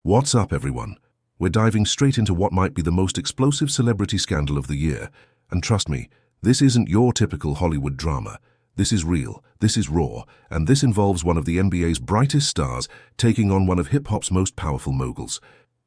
What's up, everyone? We're diving straight into what might be the most explosive celebrity scandal of the year. And trust me, this isn't your typical Hollywood drama. This is real, this is raw, and this involves one of the NBA's brightest stars taking on one of hip-hop's most powerful moguls.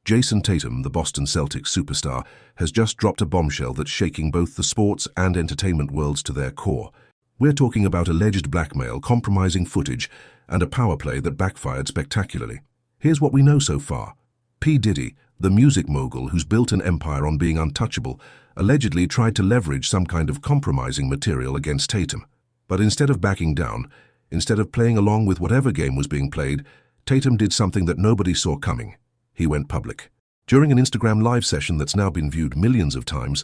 Jayson Tatum, the Boston Celtics superstar, has just dropped a bombshell that's shaking both the sports and entertainment worlds to their core. We're talking about alleged blackmail, compromising footage, and a power play that backfired spectacularly. Here's what we know so far. P. Diddy, the music mogul who's built an empire on being untouchable, allegedly tried to leverage some kind of compromising material against Tatum. But instead of backing down, instead of playing along with whatever game was being played, Tatum did something that nobody saw coming. He went public. During an Instagram live session that's now been viewed millions of times,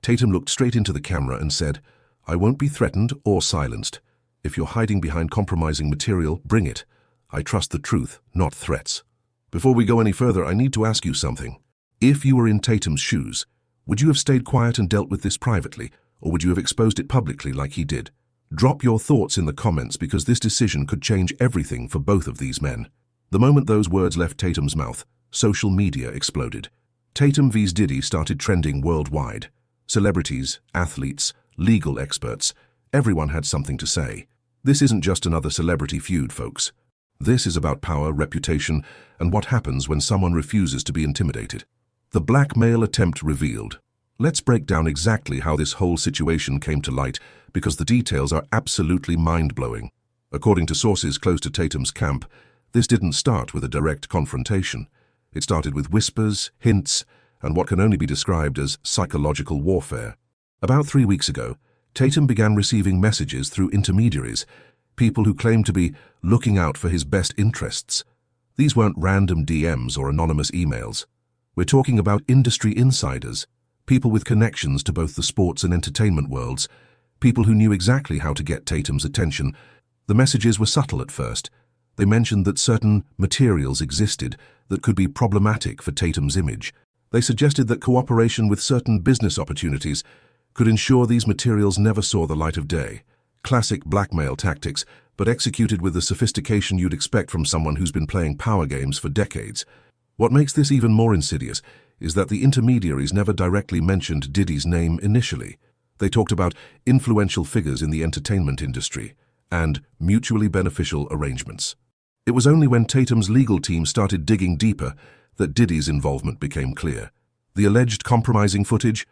Tatum looked straight into the camera and said, "I won't be threatened or silenced. If you're hiding behind compromising material, bring it. I trust the truth, not threats." Before we go any further, I need to ask you something. If you were in Tatum's shoes, would you have stayed quiet and dealt with this privately, or would you have exposed it publicly like he did? Drop your thoughts in the comments because this decision could change everything for both of these men. The moment those words left Tatum's mouth, social media exploded. Tatum vs Diddy started trending worldwide. Celebrities, athletes, legal experts, everyone had something to say. This isn't just another celebrity feud, folks. This is about power, reputation, and what happens when someone refuses to be intimidated. The blackmail attempt revealed. Let's break down exactly how this whole situation came to light, because the details are absolutely mind-blowing. According to sources close to Tatum's camp, this didn't start with a direct confrontation. It started with whispers, hints, and what can only be described as psychological warfare. About 3 weeks ago, Tatum began receiving messages through intermediaries, people who claimed to be looking out for his best interests. These weren't random DMs or anonymous emails. We're talking about industry insiders, people with connections to both the sports and entertainment worlds, people who knew exactly how to get Tatum's attention. The messages were subtle at first. They mentioned that certain materials existed that could be problematic for Tatum's image. They suggested that cooperation with certain business opportunities could ensure these materials never saw the light of day. Classic blackmail tactics, but executed with the sophistication you'd expect from someone who's been playing power games for decades. What makes this even more insidious is that the intermediaries never directly mentioned Diddy's name initially. They talked about influential figures in the entertainment industry and mutually beneficial arrangements. It was only when Tatum's legal team started digging deeper that Diddy's involvement became clear. The alleged compromising footage?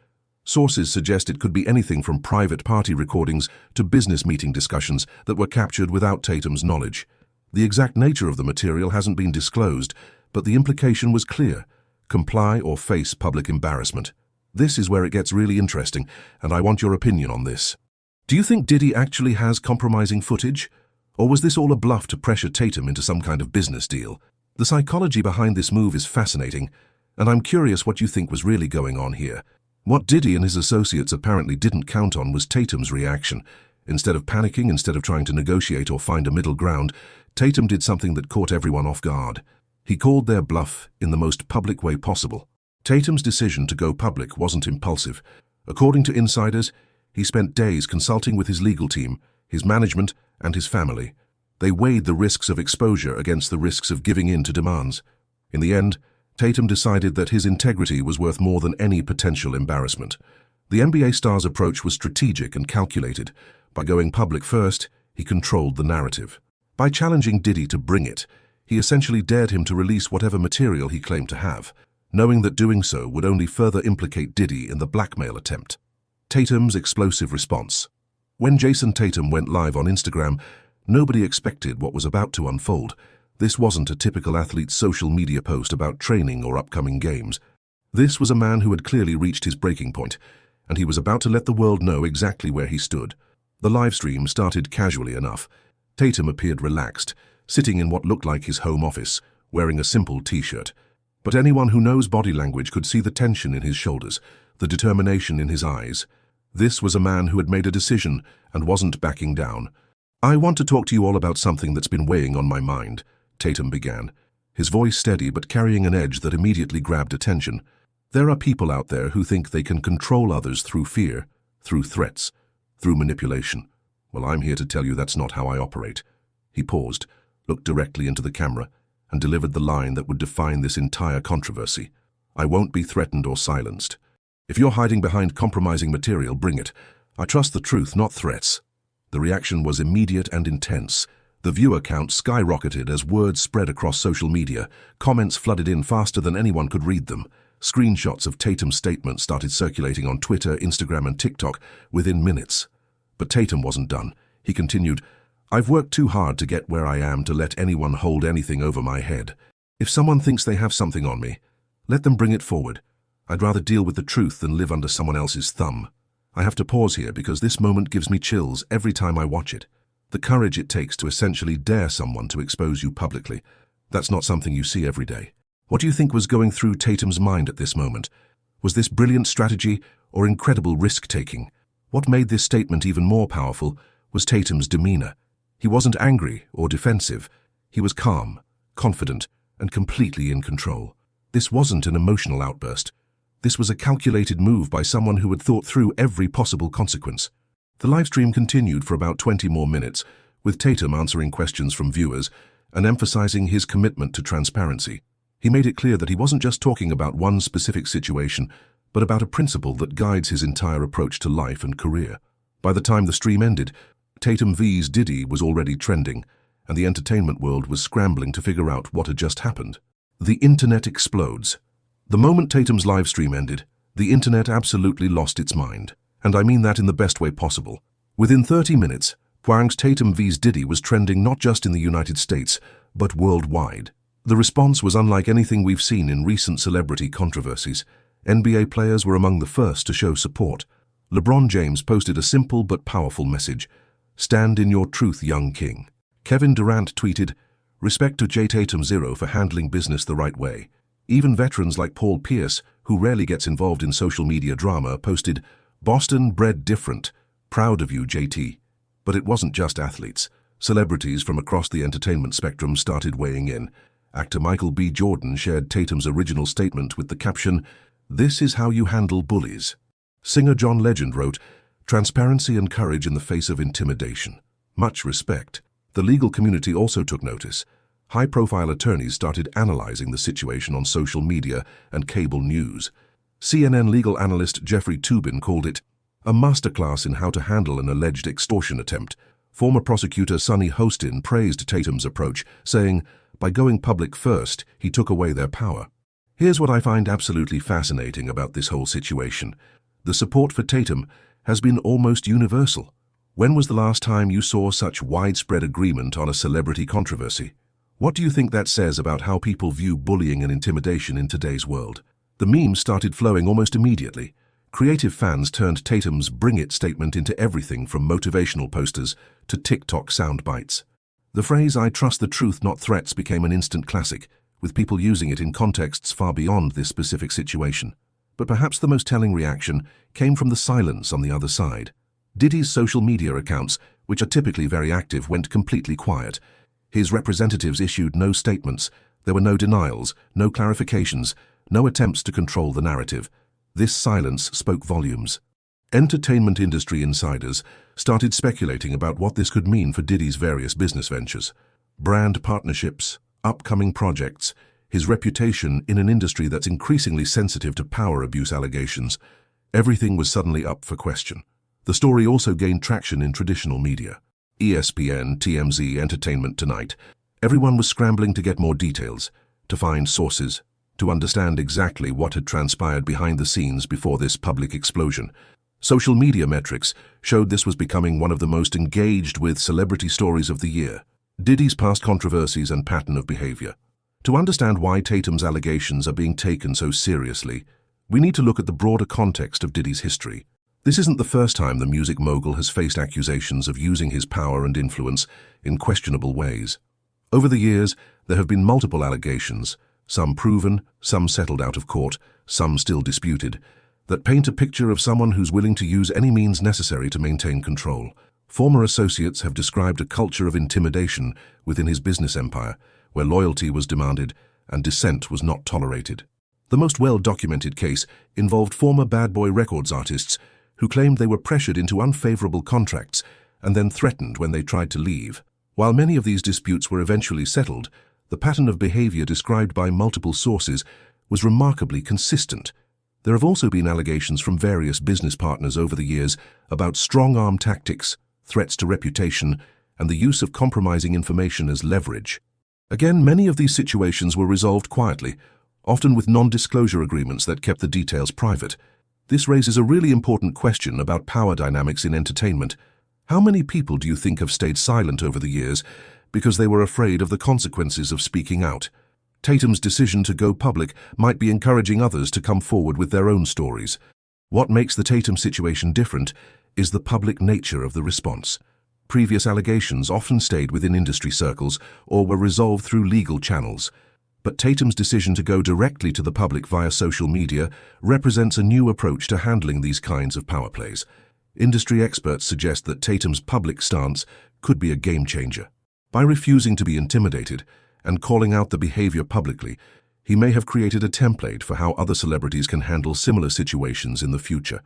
Sources suggest it could be anything from private party recordings to business meeting discussions that were captured without Tatum's knowledge. The exact nature of the material hasn't been disclosed, but the implication was clear: comply or face public embarrassment. This is where it gets really interesting, and I want your opinion on this. Do you think Diddy actually has compromising footage? Or was this all a bluff to pressure Tatum into some kind of business deal? The psychology behind this move is fascinating, and I'm curious what you think was really going on here. What Diddy and his associates apparently didn't count on was Tatum's reaction. Instead of panicking, instead of trying to negotiate or find a middle ground, Tatum did something that caught everyone off guard. He called their bluff in the most public way possible. Tatum's decision to go public wasn't impulsive. According to insiders, he spent days consulting with his legal team, his management, and his family. They weighed the risks of exposure against the risks of giving in to demands. In the end, Tatum decided that his integrity was worth more than any potential embarrassment. The NBA star's approach was strategic and calculated. By going public first, he controlled the narrative. By challenging Diddy to bring it, he essentially dared him to release whatever material he claimed to have, knowing that doing so would only further implicate Diddy in the blackmail attempt. Tatum's explosive response. When Jayson Tatum went live on Instagram, nobody expected what was about to unfold. This wasn't a typical athlete's social media post about training or upcoming games. This was a man who had clearly reached his breaking point, and he was about to let the world know exactly where he stood. The live stream started casually enough. Tatum appeared relaxed, sitting in what looked like his home office, wearing a simple t-shirt. But anyone who knows body language could see the tension in his shoulders, the determination in his eyes. This was a man who had made a decision and wasn't backing down. "I want to talk to you all about something that's been weighing on my mind," Tatum began, his voice steady but carrying an edge that immediately grabbed attention. "There are people out there who think they can control others through fear, through threats, through manipulation. Well, I'm here to tell you that's not how I operate." He paused, looked directly into the camera, and delivered the line that would define this entire controversy. "I won't be threatened or silenced. If you're hiding behind compromising material, bring it. I trust the truth, not threats." The reaction was immediate and intense. The viewer count skyrocketed as words spread across social media. Comments flooded in faster than anyone could read them. Screenshots of Tatum's statement started circulating on Twitter, Instagram, and TikTok within minutes. But Tatum wasn't done. He continued, "I've worked too hard to get where I am to let anyone hold anything over my head. If someone thinks they have something on me, let them bring it forward. I'd rather deal with the truth than live under someone else's thumb." I have to pause here because this moment gives me chills every time I watch it. The courage it takes to essentially dare someone to expose you publicly. That's not something you see every day. What do you think was going through Tatum's mind at this moment? Was this brilliant strategy or incredible risk-taking? What made this statement even more powerful was Tatum's demeanor. He wasn't angry or defensive. He was calm, confident, and completely in control. This wasn't an emotional outburst. This was a calculated move by someone who had thought through every possible consequence. The livestream continued for about 20 more minutes, with Tatum answering questions from viewers and emphasizing his commitment to transparency. He made it clear that he wasn't just talking about one specific situation, but about a principle that guides his entire approach to life and career. By the time the stream ended, Tatum vs. Diddy was already trending, and the entertainment world was scrambling to figure out what had just happened. The internet explodes. The moment Tatum's live stream ended, the internet absolutely lost its mind. And I mean that in the best way possible. Within 30 minutes, Hwang's Tatum vs. Diddy was trending not just in the United States, but worldwide. The response was unlike anything we've seen in recent celebrity controversies. NBA players were among the first to show support. LeBron James posted a simple but powerful message: "Stand in your truth, young king." Kevin Durant tweeted, "Respect to Jay Tatum Zero for handling business the right way." Even veterans like Paul Pierce, who rarely gets involved in social media drama, posted, "Boston bred different. Proud of you, JT." But it wasn't just athletes. Celebrities from across the entertainment spectrum started weighing in. Actor Michael B. Jordan shared Tatum's original statement with the caption, "This is how you handle bullies." Singer John Legend wrote, "Transparency and courage in the face of intimidation. Much respect." The legal community also took notice. High-profile attorneys started analyzing the situation on social media and cable news. CNN legal analyst Jeffrey Toobin called it a masterclass in how to handle an alleged extortion attempt. Former prosecutor Sonny Hostin praised Tatum's approach, saying, "By going public first, he took away their power." Here's what I find absolutely fascinating about this whole situation. The support for Tatum has been almost universal. When was the last time you saw such widespread agreement on a celebrity controversy? What do you think that says about how people view bullying and intimidation in today's world? The memes started flowing almost immediately. Creative fans turned Tatum's "Bring It" statement into everything from motivational posters to TikTok sound bites. The phrase "I trust the truth, not threats" became an instant classic, with people using it in contexts far beyond this specific situation. But perhaps the most telling reaction came from the silence on the other side. Diddy's social media accounts, which are typically very active, went completely quiet. His representatives issued no statements. There were no denials, no clarifications, no attempts to control the narrative. This silence spoke volumes. Entertainment industry insiders started speculating about what this could mean for Diddy's various business ventures. Brand partnerships, upcoming projects, his reputation in an industry that's increasingly sensitive to power abuse allegations. Everything was suddenly up for question. The story also gained traction in traditional media. ESPN, TMZ, Entertainment Tonight. Everyone was scrambling to get more details, to find sources, to understand exactly what had transpired behind the scenes before this public explosion. Social media metrics showed this was becoming one of the most engaged with celebrity stories of the year. Diddy's past controversies and pattern of behavior. To understand why Tatum's allegations are being taken so seriously, we need to look at the broader context of Diddy's history. This isn't the first time the music mogul has faced accusations of using his power and influence in questionable ways. Over the years, there have been multiple allegations, some proven, some settled out of court, some still disputed, that paint a picture of someone who's willing to use any means necessary to maintain control. Former associates have described a culture of intimidation within his business empire, where loyalty was demanded and dissent was not tolerated. The most well-documented case involved former Bad Boy Records artists who claimed they were pressured into unfavorable contracts and then threatened when they tried to leave. While many of these disputes were eventually settled, The pattern of behavior described by multiple sources was remarkably consistent. There have also been allegations from various business partners over the years about strong-arm tactics, threats to reputation, and the use of compromising information as leverage. Again, many of these situations were resolved quietly, often with non-disclosure agreements that kept the details private. This raises a really important question about power dynamics in entertainment. How many people do you think have stayed silent over the years because they were afraid of the consequences of speaking out? Tatum's decision to go public might be encouraging others to come forward with their own stories. What makes the Tatum situation different is the public nature of the response. Previous allegations often stayed within industry circles or were resolved through legal channels. But Tatum's decision to go directly to the public via social media represents a new approach to handling these kinds of power plays. Industry experts suggest that Tatum's public stance could be a game changer. By refusing to be intimidated and calling out the behavior publicly, he may have created a template for how other celebrities can handle similar situations in the future.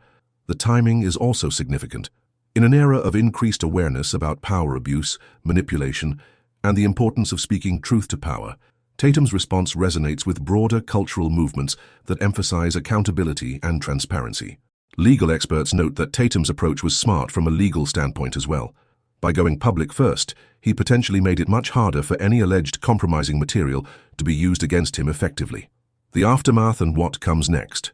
The timing is also significant. In an era of increased awareness about power abuse, manipulation, and the importance of speaking truth to power, Tatum's response resonates with broader cultural movements that emphasize accountability and transparency. Legal experts note that Tatum's approach was smart from a legal standpoint as well. By going public first, he potentially made it much harder for any alleged compromising material to be used against him effectively. The aftermath and what comes next.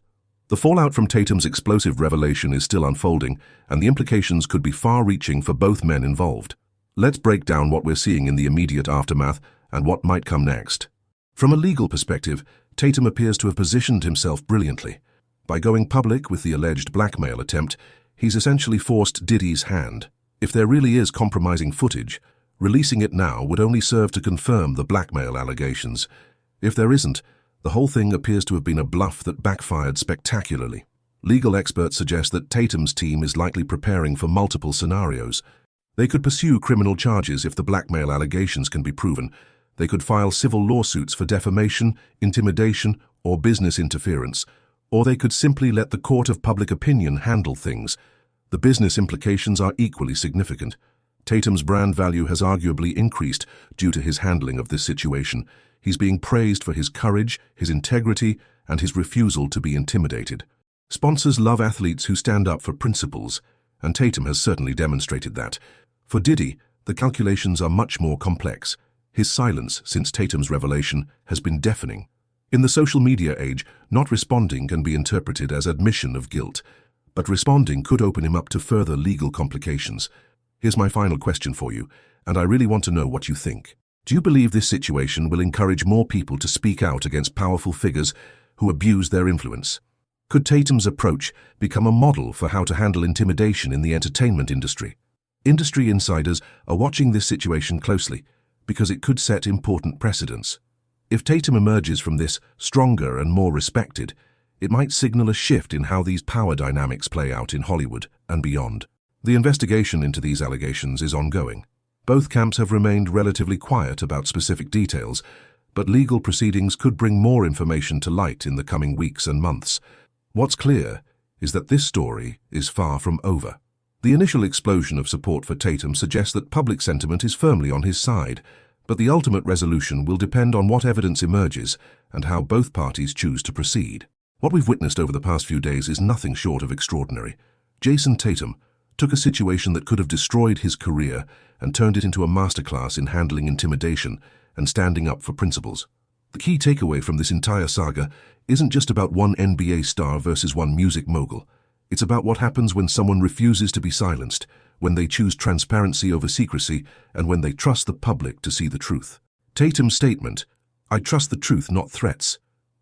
The fallout from Tatum's explosive revelation is still unfolding, and the implications could be far-reaching for both men involved. Let's break down what we're seeing in the immediate aftermath and what might come next. From a legal perspective, Tatum appears to have positioned himself brilliantly. By going public with the alleged blackmail attempt, he's essentially forced Diddy's hand. If there really is compromising footage, releasing it now would only serve to confirm the blackmail allegations. If there isn't, the whole thing appears to have been a bluff that backfired spectacularly. Legal experts suggest that Tatum's team is likely preparing for multiple scenarios. They could pursue criminal charges if the blackmail allegations can be proven. They could file civil lawsuits for defamation, intimidation, or business interference. Or they could simply let the court of public opinion handle things. The business implications are equally significant. Tatum's brand value has arguably increased due to his handling of this situation. He's being praised for his courage, his integrity, and his refusal to be intimidated. Sponsors love athletes who stand up for principles, and Tatum has certainly demonstrated that. For Diddy, the calculations are much more complex. His silence since Tatum's revelation has been deafening. In the social media age, not responding can be interpreted as admission of guilt, but responding could open him up to further legal complications. Here's my final question for you, and I really want to know what you think. Do you believe this situation will encourage more people to speak out against powerful figures who abuse their influence? Could Tatum's approach become a model for how to handle intimidation in the entertainment industry? Industry insiders are watching this situation closely because it could set important precedents. If Tatum emerges from this stronger and more respected, it might signal a shift in how these power dynamics play out in Hollywood and beyond. The investigation into these allegations is ongoing. Both camps have remained relatively quiet about specific details, but legal proceedings could bring more information to light in the coming weeks and months. What's clear is that this story is far from over. The initial explosion of support for Tatum suggests that public sentiment is firmly on his side, but the ultimate resolution will depend on what evidence emerges and how both parties choose to proceed. What we've witnessed over the past few days is nothing short of extraordinary. Jayson Tatum took a situation that could have destroyed his career and turned it into a masterclass in handling intimidation and standing up for principles. The key takeaway from this entire saga isn't just about one NBA star versus one music mogul. It's about what happens when someone refuses to be silenced, when they choose transparency over secrecy, and when they trust the public to see the truth. Tatum's statement, "I trust the truth, not threats,"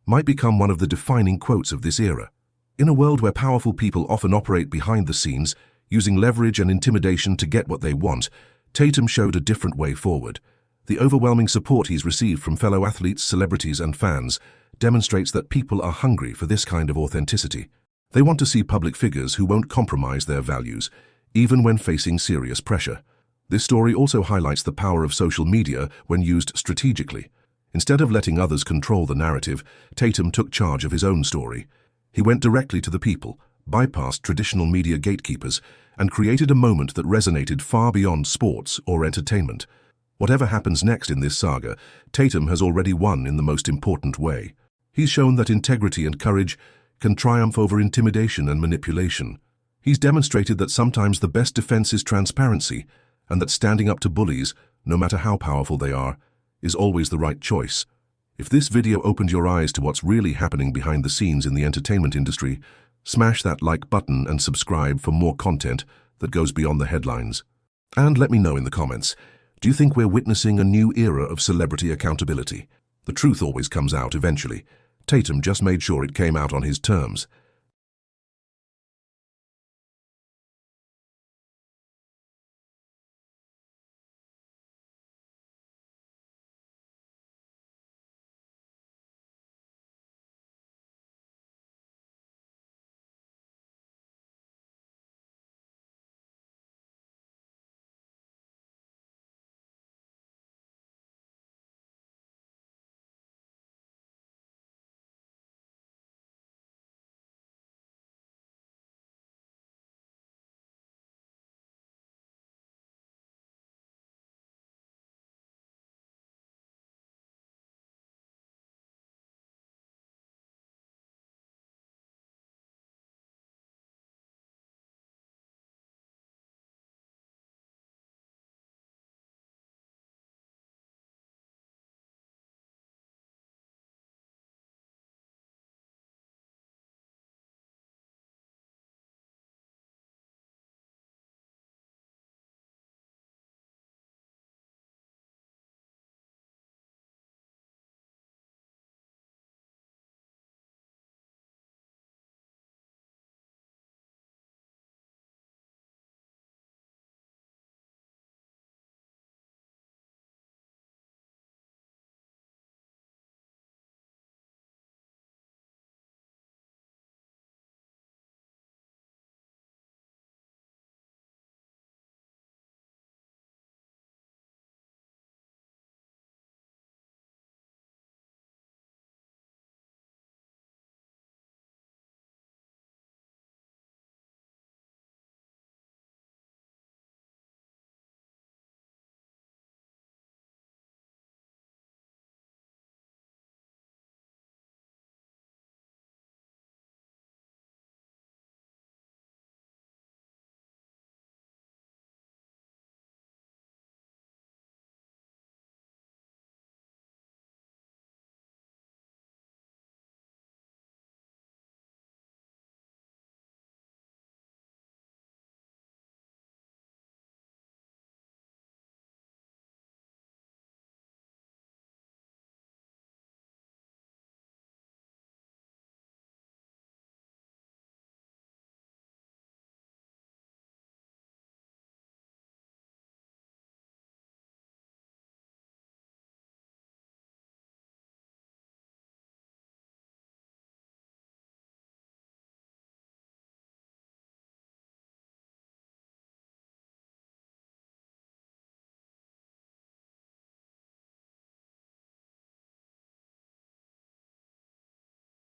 might become one of the defining quotes of this era. In a world where powerful people often operate behind the scenes, using leverage and intimidation to get what they want, Tatum showed a different way forward. The overwhelming support he's received from fellow athletes, celebrities, and fans demonstrates that people are hungry for this kind of authenticity. They want to see public figures who won't compromise their values, even when facing serious pressure. This story also highlights the power of social media when used strategically. Instead of letting others control the narrative, Tatum took charge of his own story. He went directly to the people, bypassed traditional media gatekeepers, and created a moment that resonated far beyond sports or entertainment. Whatever happens next in this saga, Tatum has already won in the most important way. He's shown that integrity and courage can triumph over intimidation and manipulation. He's demonstrated that sometimes the best defense is transparency, and that standing up to bullies, no matter how powerful they are, is always the right choice. If this video opened your eyes to what's really happening behind the scenes in the entertainment industry, smash that like button and subscribe for more content that goes beyond the headlines. And let me know in the comments, do you think we're witnessing a new era of celebrity accountability? The truth always comes out eventually. Tatum just made sure it came out on his terms.